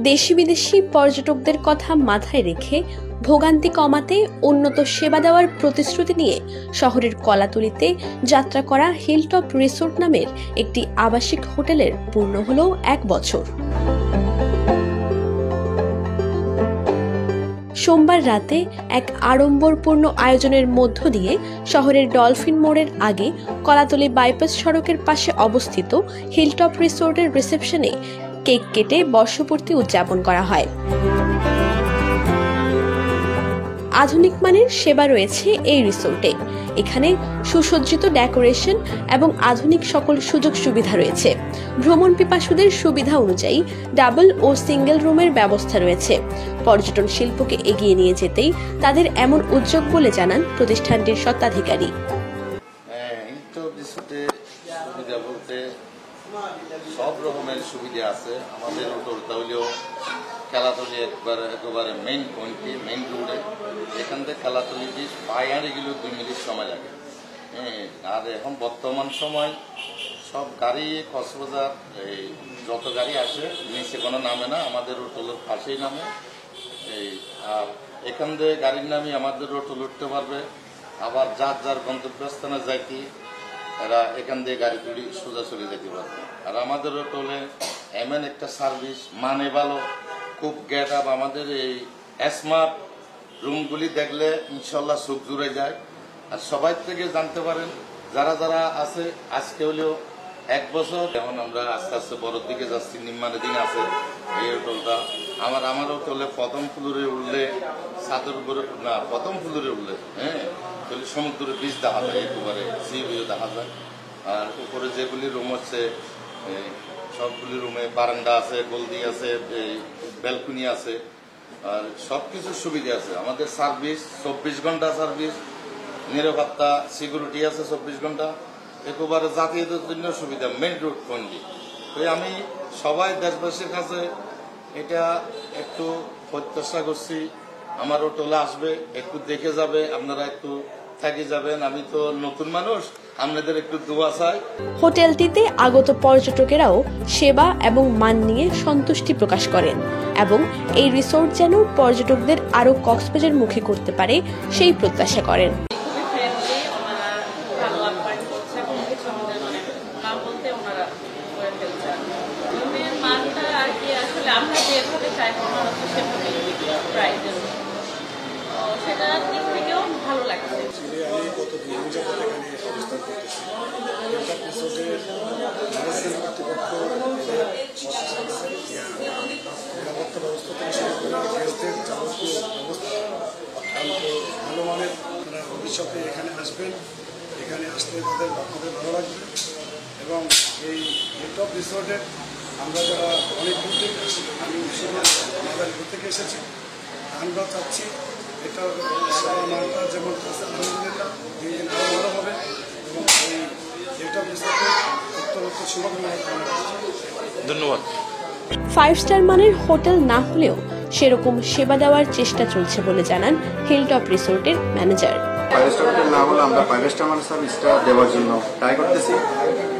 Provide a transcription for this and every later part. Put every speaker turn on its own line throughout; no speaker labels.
দেশি বিদেশি পর্যটকদের কথা মাথায় রেখে ভোগান্তি কমাতে উন্নত সেবা দেওয়ার প্রতিশ্রুতি নিয়ে শহরের কলাতলিতে যাত্রা করা হিলটপ রিসোর্ট নামের একটি আবাসিক হোটেলের পূর্ণ হল 1 বছর। সোমবার রাতে এক আড়ম্বরপূর্ণ আয়োজনের মধ্য দিয়ে শহরের ডলফিন মোড়ের আগে কলাতলি বাইপাস সড়কের পাশে অবস্থিত হিলটপ রিসোর্টের রিসেপশনে কেক কেটে বর্ষপূর্তি উদযাপন করা হয়। আধুনিক মানের সেবা রয়েছে এই রিসোর্টে। এখানে সুসজ্জিত ডেকোরেশন এবং আধুনিক সকল সুযোগ সুবিধা রয়েছে। ভ্রমণ পিপাসুদের সুবিধা অনুযায়ী ডাবল ও সিঙ্গেল রুমের ব্যবস্থা রয়েছে। পর্যটন শিল্পকে এগিয়ে নিয়ে যেতেই তাদের এমন উদ্যোগ বলে জানান প্রতিষ্ঠানটির স্বত্বাধিকারী।
সব রকমের সুবিধা আছে আমাদের হোটেলটা হলেও খেলাতলি একেবারে মেইন পয়েন্টে মেইন রোডে। এখান থেকে খেলাতলি দিয়ে পায়ে হাঁড়ি গেলেও 2 মিনিট সময় লাগে। আর এখন বর্তমান সময় সব গাড়ি কক্সবাজার এই যত গাড়ি আসে নিচে কোনো নামে না, আমাদের হোটেলের পাশেই নামে। আর এখান থেকে গাড়ির নামে আমাদের হোটেল উঠতে পারবে। আবার যার যার গন্তব্যস্থানে যাইতে এরা এখান দিয়ে গাড়ি তুলি সোজা চলে যেতে পারবে। আর আমাদের হোটেলে এমন একটা সার্ভিস, মানে ভালো, খুব গেট আপ। আমাদের এই স্মার্ট রুমগুলি দেখলে ইনশাল্লাহ চোখ জুড়ে যায়। আর সবাই থেকে জানতে পারেন যারা যারা আছে আজকে হলেও 1 বছর। এখন আমরা আস্তে আস্তে বড়র দিকে যাচ্ছি, নির্মাণের দিন আছে এই হোটেলটা। আমার হোটেলে প্রথম ফ্লোরে উঠলে ছাদের উপরে না, প্রথম ফ্লোরে উঠলে তাহলে সমুদ্রের বীজ দেখা যায়, একেবারে সি ভিউ দেখা যায়। আর উপরে যেগুলি রুম হচ্ছে সবগুলি রুমে বারান্দা আছে, গলদি আছে, ব্যালকনি আছে, আর সবকিছু সুবিধা আছে। আমাদের সার্ভিস 24 ঘন্টা সার্ভিস, নিরাপত্তা সিকিউরিটি আছে 24 ঘন্টা, একেবারে যাতায়াতের জন্য সুবিধা, মেইন রোড ফ্রেন্ডলি। তো আমি সবাই দেশবাসীর কাছে এটা একটু প্রত্যাশা করছি, আমার হোটেলে আসবে, একটু দেখে যাবে, আপনারা একটু থেকে যাবেন। আমি তো নতুন মানুষ, আপনাদের একটু দোয়া চাই।
হোটেলটিতে আগত পর্যটকেরাও সেবা এবং মান নিয়ে সন্তুষ্টি প্রকাশ করেন এবং এই রিসোর্ট যেন পর্যটকদের আরো কক্সবাজার মুখী করতে পারে সেই প্রত্যাশা করেন।
ভালো মানের ভবিষ্যতে এখানে আসবেন, এখানে আসলে আপনাদের ভালো লাগবে। এবং এই হিলটপ রিসোর্টের আমরা যারা অনেক দূর থেকে আসি, আমি শুধু আমাদের দূর থেকে এসেছি, আমরা চাচ্ছি এটা সেবা মানটা যেমন আছে আলহামদুলিল্লাহ দিন দিন আরও ভালো হবে এবং এই হিলটপ রিসোর্টের উত্তরোত্তর শুভকামনা কামনা করছি।
ধন্যবাদ।
5 স্টার মানের হোটেল না হলেও সেরকম সেবা দেওয়ার চেষ্টা চলছে বলে জানান হিলটপ রিসোর্টের ম্যানেজার।
5 স্টার হোটেল না হলে আমরা 5 স্টার মানের সার্ভিসটা দেওয়ার জন্য ট্রাই করতেছি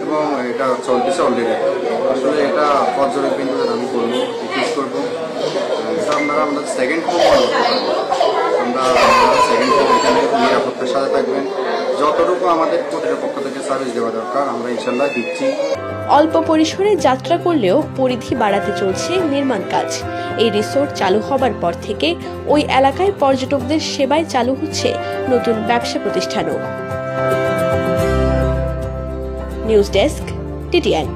এবং এটা চলতেছে অলরেডি। আসলে এটা পর্যটকবৃন্দদের আমি বলবো, রিকোয়েস্ট করবো আপনারা আমাদের সেকেন্ড হোম আমরা সেকেন্ড হোম এখানে নিরাপত্তার সাথে থাকবেন। যতটুকু আমাদের কর্তৃপক্ষ থেকে সার্ভিস দেওয়া দরকার আমরা ইনশাল্লাহ দিচ্ছি।
অল্প পরিসরে যাত্রা করলেও পরিধি বাড়াতে চলছে নির্মাণ কাজ। এই রিসোর্ট চালু হবার পর থেকে ওই এলাকায় পর্যটকদের সেবায় চালু হচ্ছে নতুন ব্যবসা প্রতিষ্ঠানও। News desk, TTN।